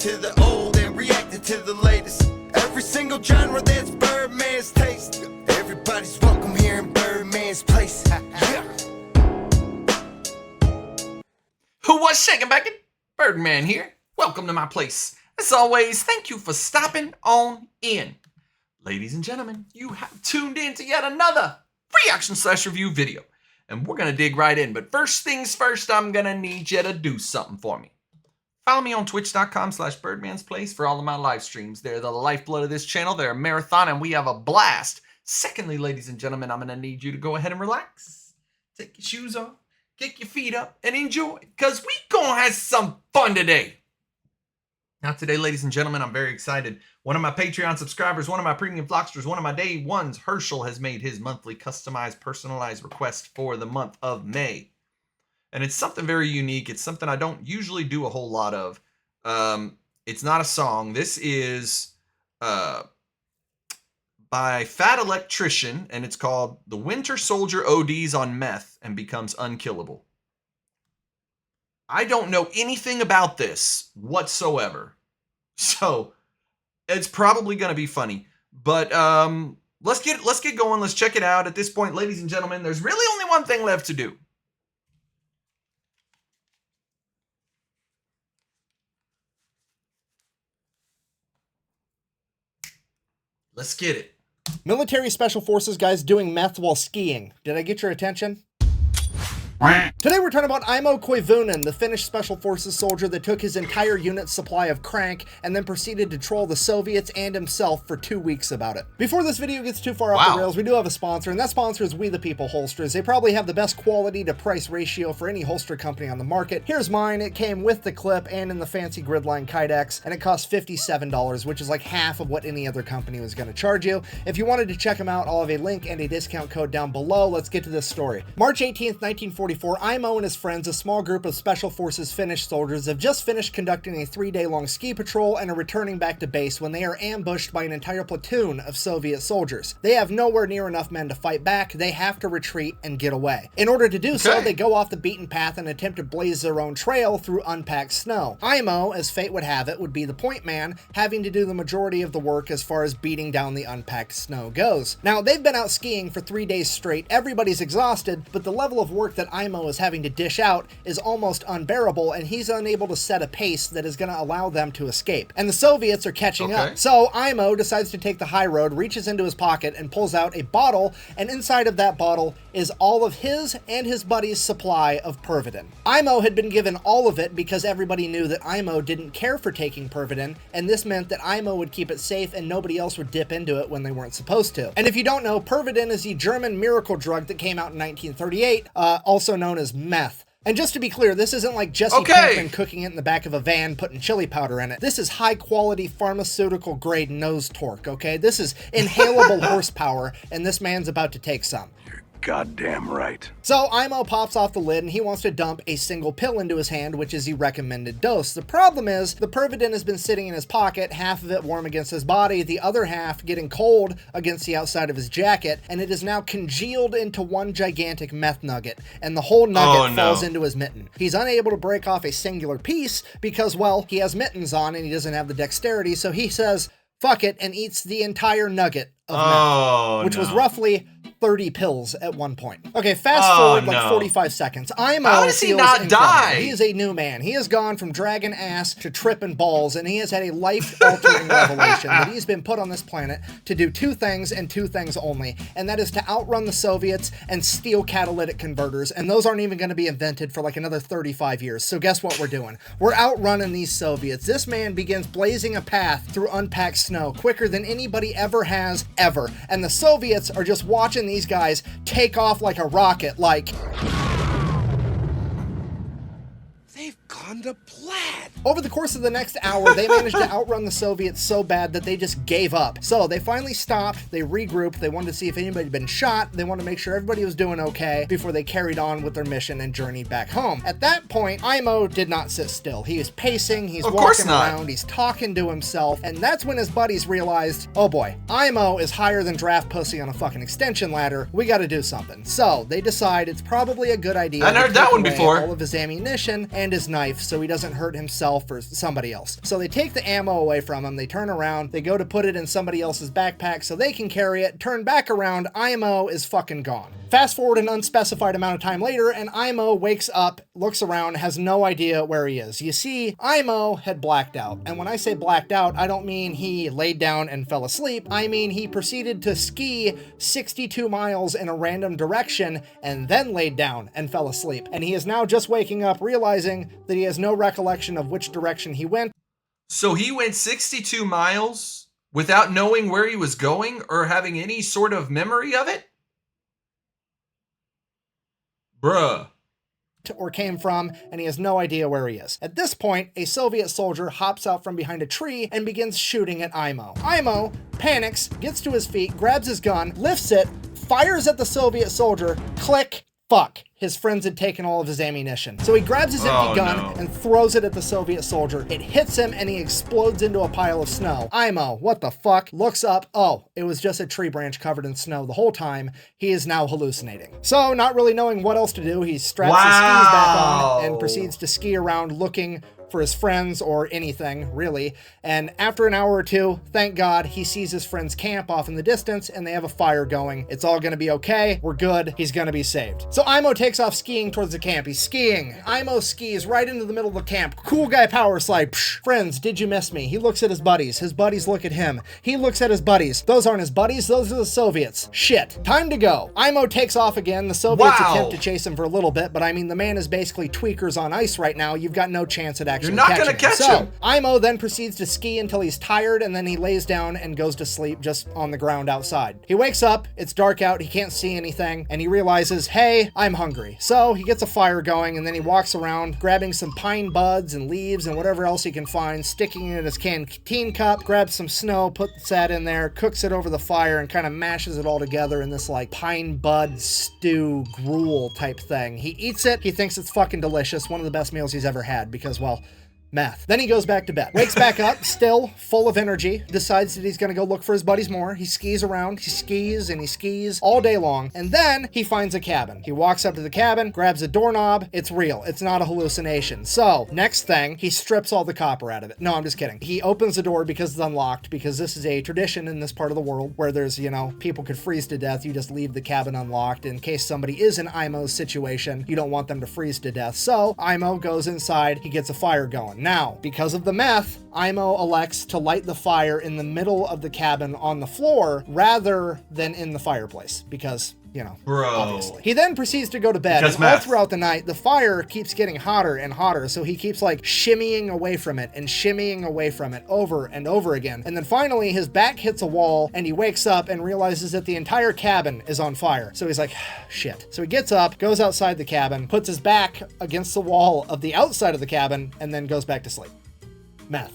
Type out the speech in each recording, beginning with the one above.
to the old and reacting to the latest. Every single genre that's Birdman's taste. Everybody's welcome here in Birdman's place. Yeah. What's shaking back it? Birdman here. Welcome to my place. As always, thank you for stopping on in. Ladies and gentlemen, you have tuned in to yet another reaction/review video. And we're going to dig right in. But first things first, I'm going to need you to do something for me. Follow me on twitch.com/birdmansplace for all of my live streams. They're the lifeblood of this channel. They're a marathon and we have a blast. Secondly, ladies and gentlemen, I'm going to need you to go ahead and relax. Take your shoes off, kick your feet up, and enjoy. Because we going to have some fun today. Now today, ladies and gentlemen, I'm very excited. One of my Patreon subscribers, one of my premium Flocksters, one of my day ones, Herschel, has made his monthly customized, personalized request for the month of May. And it's something very unique. It's something I don't usually do a whole lot of. It's not a song. This is by Fat Electrician, and it's called The Winter Soldier ODs on Meth and Becomes Unkillable. I don't know anything about this whatsoever. So it's probably going to be funny. But let's get going. Let's check it out. At this point, ladies and gentlemen, there's really only one thing left to do. Let's get it. Military Special Forces guys doing meth while skiing. Did I get your attention? Today we're talking about Imo Koivunen, the Finnish Special Forces soldier that took his entire unit's supply of crank and then proceeded to troll the Soviets and himself for 2 weeks about it. Before this video gets too far off the rails, we do have a sponsor, and that sponsor is We The People Holsters. They probably have the best quality to price ratio for any holster company on the market. Here's mine. It came with the clip and in the fancy gridline Kydex, and it cost $57, which is like half of what any other company was going to charge you. If you wanted to check them out, I'll have a link and a discount code down below. Let's get to this story. March 18th, 1944, Imo and his friends, a small group of Special Forces Finnish soldiers, have just finished conducting a 3-day-long ski patrol and are returning back to base when they are ambushed by an entire platoon of Soviet soldiers. They have nowhere near enough men to fight back. They have to retreat and get away. In order to do so, they go off the beaten path and attempt to blaze their own trail through unpacked snow. Imo, as fate would have it, would be the point man, having to do the majority of the work as far as beating down the unpacked snow goes. Now, they've been out skiing for 3 days straight. Everybody's exhausted, but the level of work that Imo is having to dish out is almost unbearable, and he's unable to set a pace that is going to allow them to escape. And the Soviets are catching up. So Imo decides to take the high road, reaches into his pocket, and pulls out a bottle, and inside of that bottle is all of his and his buddy's supply of Pervitin. Imo had been given all of it because everybody knew that Imo didn't care for taking Pervitin, and this meant that Imo would keep it safe and nobody else would dip into it when they weren't supposed to. And if you don't know, Pervitin is the German miracle drug that came out in 1938, also known as meth. And just to be clear, this isn't like Jesse Pinkman cooking it in the back of a van, putting chili powder in it. This is high-quality pharmaceutical grade nose torque, okay? This is inhalable horsepower, and this man's about to take some. Goddamn right. So Imo pops off the lid and he wants to dump a single pill into his hand, which is the recommended dose. The problem is the Pervitin has been sitting in his pocket, half of it warm against his body, the other half getting cold against the outside of his jacket, and it is now congealed into one gigantic meth nugget, and the whole nugget falls into his mitten. He's unable to break off a singular piece because, well, he has mittens on and he doesn't have the dexterity, so he says, fuck it, and eats the entire nugget of meth, which was roughly 30 pills at one point. Okay, fast forward like 45 seconds. Imo How does he not die? He is a new man. He has gone from dragging ass to tripping balls, and he has had a life-altering revelation that he's been put on this planet to do 2 things and 2 things only, and that is to outrun the Soviets and steal catalytic converters, and those aren't even going to be invented for like another 35 years. So guess what we're doing? We're outrunning these Soviets. This man begins blazing a path through unpacked snow quicker than anybody ever has, ever. And the Soviets are just watching these guys take off like a rocket, like... They've gone to plaid. Over the course of the next hour, they managed to outrun the Soviets so bad that they just gave up. So they finally stopped, they regrouped, they wanted to see if anybody had been shot, they wanted to make sure everybody was doing okay before they carried on with their mission and journeyed back home. At that point, Imo did not sit still. He is pacing, he's walking around, he's talking to himself, and that's when his buddies realized, oh boy, Imo is higher than draft pussy on a fucking extension ladder, we gotta do something. So they decide it's probably a good idea I heard that one before. All of his ammunition and his knife so he doesn't hurt himself himself or somebody else. So they take the ammo away from him, they turn around, they go to put it in somebody else's backpack so they can carry it, turn back around, IMO is fucking gone. Fast forward an unspecified amount of time later, and IMO wakes up, looks around, has no idea where he is. You see, IMO had blacked out. And when I say blacked out, I don't mean he laid down and fell asleep. I mean he proceeded to ski 62 miles in a random direction and then laid down and fell asleep. And he is now just waking up, realizing that he has no recollection of which direction he went. So he went 62 miles without knowing where he was going or having any sort of memory of it? Bruh. Or came from, and he has no idea where he is. At this point, a Soviet soldier hops out from behind a tree and begins shooting at IMO. IMO panics, gets to his feet, grabs his gun, lifts it, fires at the Soviet soldier, click, fuck. His friends had taken all of his ammunition. So he grabs his empty gun and throws it at the Soviet soldier. It hits him and he explodes into a pile of snow. IMO, what the fuck? Looks up. Oh, it was just a tree branch covered in snow the whole time. He is now hallucinating. So not really knowing what else to do, he straps his skis back on and proceeds to ski around looking for his friends or anything, really. And after an hour or two, thank God, he sees his friend's camp off in the distance and they have a fire going. It's all gonna be okay. We're good. He's gonna be saved. So IMO takes off skiing towards the camp. He's skiing. IMO skis right into the middle of the camp. Cool guy power slide. Psh. Friends, did you miss me? He looks at his buddies. His buddies look at him. He looks at his buddies. Those aren't his buddies. Those are the Soviets. Shit. Time to go. IMO takes off again. The Soviets attempt to chase him for a little bit, but I mean, the man is basically tweakers on ice right now. You've got no chance at actually You're not gonna catch him. IMO then proceeds to ski until he's tired, and then he lays down and goes to sleep just on the ground outside. He wakes up, it's dark out, he can't see anything, and he realizes, hey, I'm hungry. So he gets a fire going, and then he walks around, grabbing some pine buds and leaves and whatever else he can find, sticking it in his canteen cup, grabs some snow, puts that in there, cooks it over the fire, and kind of mashes it all together in this like pine bud stew gruel type thing. He eats it, he thinks it's fucking delicious, one of the best meals he's ever had, because, well, meth. Then he goes back to bed. Wakes back up, still full of energy, decides that he's gonna go look for his buddies more. He skis around, he skis and he skis all day long, and then he finds a cabin. He walks up to the cabin, grabs a doorknob. It's real. It's not a hallucination. So, next thing, he strips all the copper out of it. No, I'm just kidding. He opens the door because it's unlocked, because this is a tradition in this part of the world where there's, you know, people could freeze to death. You just leave the cabin unlocked in case somebody is in IMO's situation. You don't want them to freeze to death. So, IMO goes inside, he gets a fire going. Now, because of the meth, IMO elects to light the fire in the middle of the cabin on the floor rather than in the fireplace because, you know, obviously. He then proceeds to go to bed, and all throughout the night, the fire keeps getting hotter and hotter, so he keeps like shimmying away from it and shimmying away from it over and over again. And then finally, his back hits a wall, and he wakes up and realizes that the entire cabin is on fire. So he's like, shit. So he gets up, goes outside the cabin, puts his back against the wall of the outside of the cabin, and then goes back to sleep. Meth.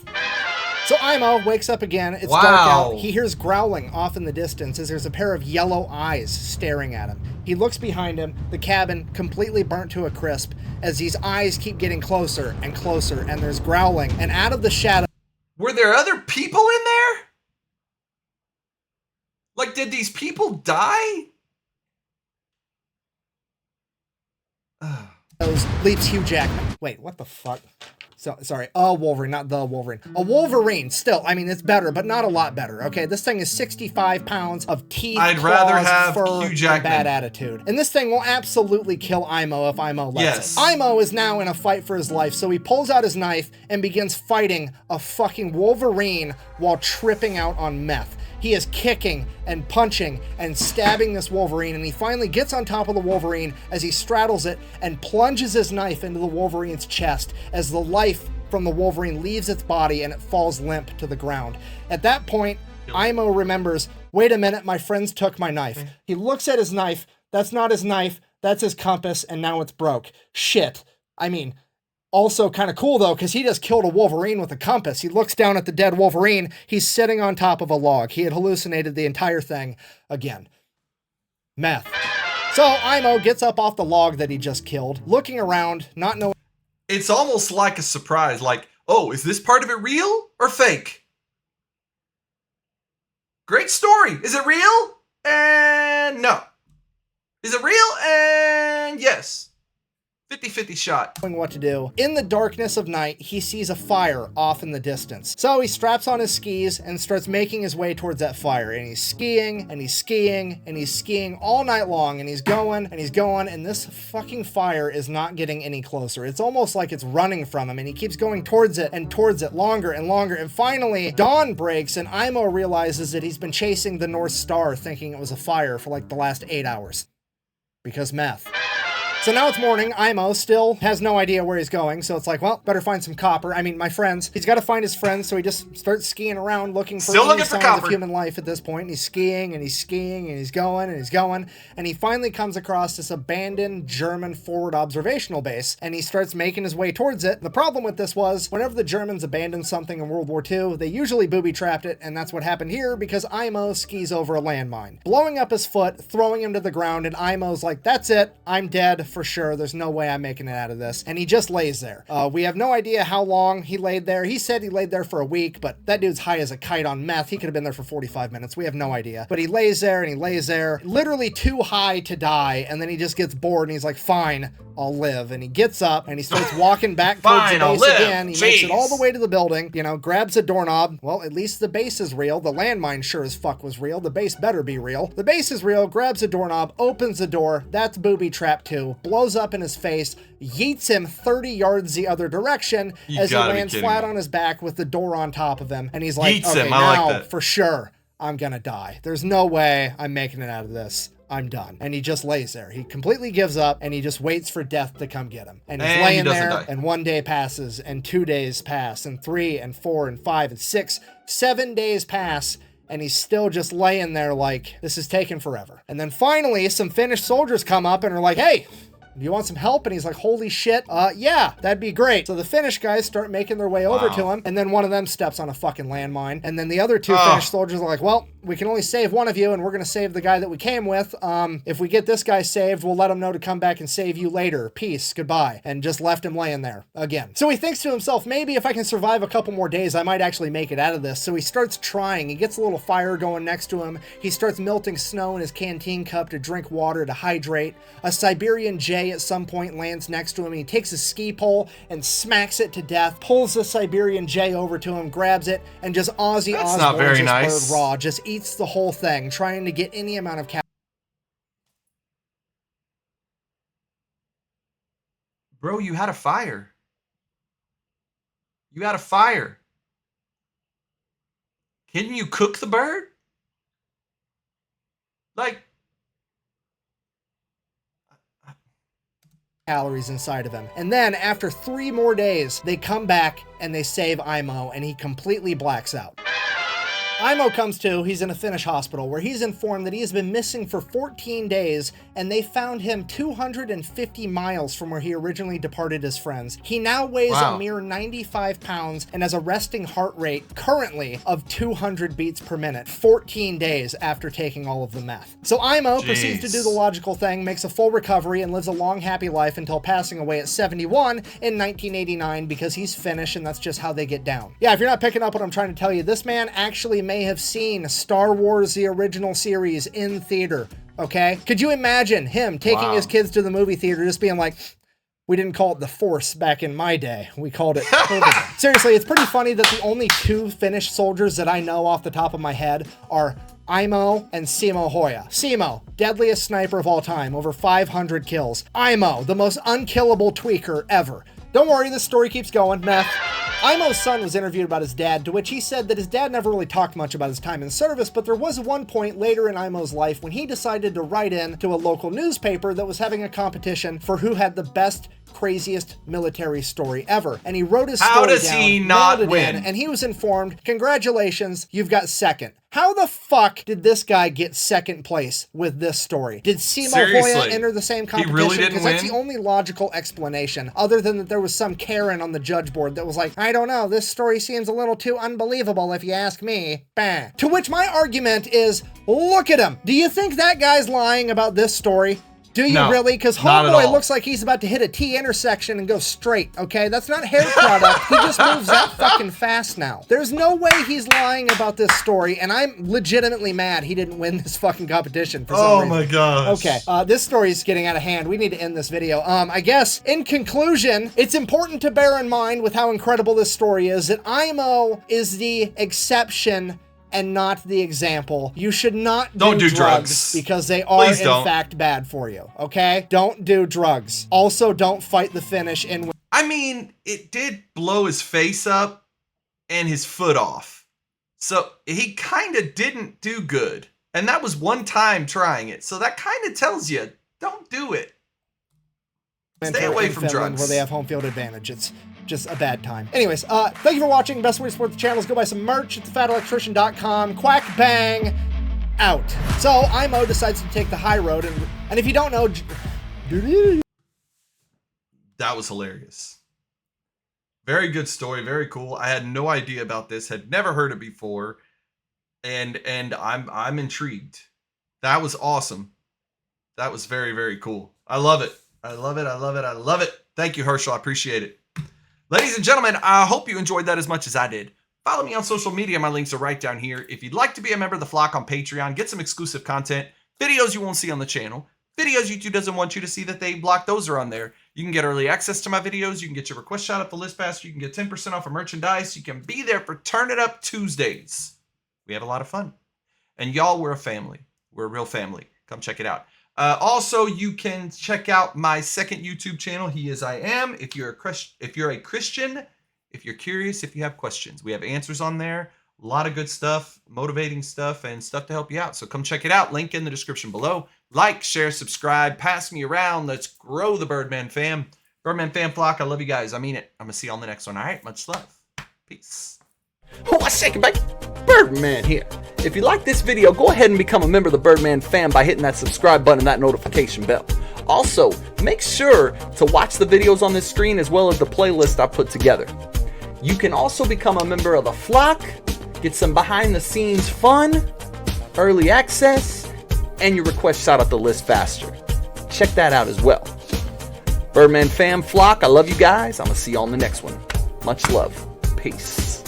So IMO wakes up again, it's dark out, he hears growling off in the distance as there's a pair of yellow eyes staring at him. He looks behind him, the cabin completely burnt to a crisp as these eyes keep getting closer and closer, and there's growling, and out of the shadow... Were there other people in there? Like, did these people die? Leaps Hugh Jackman. Wait, what the fuck? So, sorry, a Wolverine, not the Wolverine. A Wolverine, still, I mean, it's better, but not a lot better, okay? This thing is 65 pounds of teeth, I'd claws, rather have fur, Hugh Jackman. and bad attitude. And this thing will absolutely kill IMO if IMO lets it. IMO is now in a fight for his life, so he pulls out his knife and begins fighting a fucking Wolverine while tripping out on meth. He is kicking and punching and stabbing this Wolverine, and he finally gets on top of the Wolverine as he straddles it and plunges his knife into the Wolverine's chest as the life from the Wolverine leaves its body and it falls limp to the ground. At that point, IMO remembers, wait a minute, my friends took my knife. He looks at his knife, that's not his knife, that's his compass, and now it's broke. Shit. I mean... Also kind of cool, though, because he just killed a Wolverine with a compass. He looks down at the dead Wolverine. He's sitting on top of a log. He had hallucinated the entire thing again. Meth. So IMO gets up off the log that he just killed, looking around, not knowing... It's almost like a surprise, like, oh, is this part of it real or fake? Great story. Is it real? And no. Is it real? And yes. 50-50 shot. What to do. In the darkness of night, he sees a fire off in the distance. So he straps on his skis and starts making his way towards that fire. And he's skiing, and he's skiing, and he's skiing all night long. And he's going, and he's going, and this fucking fire is not getting any closer. It's almost like it's running from him, and he keeps going towards it longer and longer. And finally, dawn breaks, and Imo realizes that he's been chasing the North Star, thinking it was a fire for like the last 8 hours. Because meth. So now it's morning. Imo still has no idea where he's going, so it's like, well, better find some copper. I mean, my friends. He's got to find his friends, so he just starts skiing around looking for any signs of human life at this point. And he's skiing, and he's skiing, and he's going, and he's going. And he finally comes across this abandoned German forward observational base, and he starts making his way towards it. The problem with this was, whenever the Germans abandoned something in World War II, they usually booby-trapped it, and that's what happened here, because Imo skis over a landmine, blowing up his foot, throwing him to the ground, and Imo's like, that's it, I'm dead. For sure, there's no way I'm making it out of this. And he just lays there. We have no idea how long he laid there. He said he laid there for a week, but that dude's high as a kite on meth. He could have been there for 45 minutes. We have no idea. But he lays there and he lays there, literally too high to die. And then he just gets bored and he's like, fine, I'll live. And he gets up and he starts walking back towards the base again. He makes it all the way to the building, you know, grabs a doorknob. Well, at least the base is real. The landmine sure as fuck was real. The base better be real. The base is real, grabs a doorknob, opens the door. That's booby trap 2. Blows up in his face, yeets him 30 yards the other direction as he lands flat on his back with the door on top of him. And he's like, okay, now for sure, I'm gonna die. There's no way I'm making it out of this. I'm done. And he just lays there. He completely gives up and he just waits for death to come get him. And he's laying there and 1 day passes and 2 days pass and 3 and 4 and 5 and 6, 7 days pass. And he's still just laying there like, this is taking forever. And then finally, some Finnish soldiers come up and are like, hey, do you want some help? And he's like, holy shit, yeah, that'd be great. So the Finnish guys start making their way over to him, and then one of them steps on a fucking landmine, and then the other 2 Finnish soldiers are like, well, we can only save one of you, and we're gonna save the guy that we came with. If we get this guy saved, we'll let him know to come back and save you later. Peace, goodbye. And just left him laying there again. So he thinks to himself, maybe if I can survive a couple more days, I might actually make it out of this. So he starts trying. He gets a little fire going next to him. He starts melting snow in his canteen cup to drink water to hydrate. A Siberian jay at some point lands next to him, and he takes a ski pole and smacks it to death, pulls the Siberian jay over to him, grabs it, and just Ozzy Osbourne's this bird raw, just eats the whole thing, trying to get any amount of Bro, you had a fire. You had a fire. Couldn't you cook the bird? Like, calories inside of him. And then after 3 more days, they come back and they save Imo, and he completely blacks out. Imo comes to, he's in a Finnish hospital where he's informed that he has been missing for 14 days and they found him 250 miles from where he originally departed his friends. He now weighs a mere 95 pounds and has a resting heart rate currently of 200 beats per minute, 14 days after taking all of the meth. So Imo proceeds to do the logical thing, makes a full recovery, and lives a long, happy life until passing away at 71 in 1989 because he's Finnish and that's just how they get down. Yeah, if you're not picking up what I'm trying to tell you, this man actually may have seen Star Wars, the original series, in theater, okay? Could you imagine him taking his kids to the movie theater just being like, we didn't call it the Force back in my day. We called it COVID. Seriously, it's pretty funny that the only 2 Finnish soldiers that I know off the top of my head are Imo and Simo Hoya. Simo, deadliest sniper of all time, over 500 kills. Imo, the most unkillable tweaker ever. Don't worry, this story keeps going. Meth. Imo's son was interviewed about his dad, to which he said that his dad never really talked much about his time in service, but there was one point later in Imo's life when he decided to write in to a local newspaper that was having a competition for who had the best, craziest military story ever. And he wrote his story down. How does he not win? And he was informed, congratulations, you've got second. How the fuck did this guy get second place with this story? Did Simo Hoya enter the same competition? He really didn't win? Because that's the only logical explanation, other than that there was some Karen on the judge board that was like, I don't know, this story seems a little too unbelievable if you ask me. Bah. To which my argument is, look at him. Do you think that guy's lying about this story? Do you No, really? Because not at Homeboy all. looks like he's about to hit a T intersection and go straight, okay? That's not hair product. He just moves that fucking fast now. There's no way he's lying about this story, and I'm legitimately mad he didn't win this fucking competition for some reason. my gosh. Okay, this story is getting out of hand. We need to end this video. I guess, in conclusion, it's important to bear in mind with how incredible this story is that IMO is the exception and not the example. You should not Don't do drugs. because they are Please in don't. fact bad for you, okay? Don't do drugs. Also, don't fight the finish and I mean, it did blow his face up and his foot off. So he kind of didn't do good. And that was one time trying it. So that kind of tells you, don't do it. Stay away from Finland, drugs. where they have home field advantage. It's just a bad time. Anyways, thank you for watching. Best way to support the channel is go buy some merch at thefatelectrician.com. Quack bang out. So IMO decides to take the high road, and if you don't know, That was hilarious. Very good story. Very cool. I had no idea about this. Had never heard it before, and I'm intrigued. That was awesome. That was very, very cool. I love it. I love it. I love it. I love it. Thank you, Herschel. I appreciate it. Ladies and gentlemen, I hope you enjoyed that as much as I did. Follow me on social media. My links are right down here. If you'd like to be a member of the flock on Patreon, get some exclusive content, videos you won't see on the channel, videos YouTube doesn't want you to see that they block, those are on there. You can get early access to my videos. You can get your request shot up the list faster. You can get 10% off of merchandise. You can be there for Turn It Up Tuesdays. We have a lot of fun. And y'all, we're a family. We're a real family. Come check it out. Also, you can check out my second YouTube channel, He Is I Am. If you're a Christian, if you're curious, if you have questions, we have answers on there. A lot of good stuff, motivating stuff, and stuff to help you out. So come check it out. Link in the description below. Like, share, subscribe, pass me around. Let's grow the Birdman Fam. Birdman Fam flock, I love you guys. I mean it. I'm going to see you on the next one. All right, much love. Peace. Oh, I second back. Birdman here. If you like this video, go ahead and become a member of the Birdman Fam by hitting that subscribe button and that notification bell. Also, make sure to watch the videos on this screen as well as the playlist I put together. You can also become a member of the flock, get some behind the scenes fun, early access, and your request shot up the list faster. Check that out as well. Birdman Fam flock, I love you guys. I'm going to see you on the next one. Much love. Peace.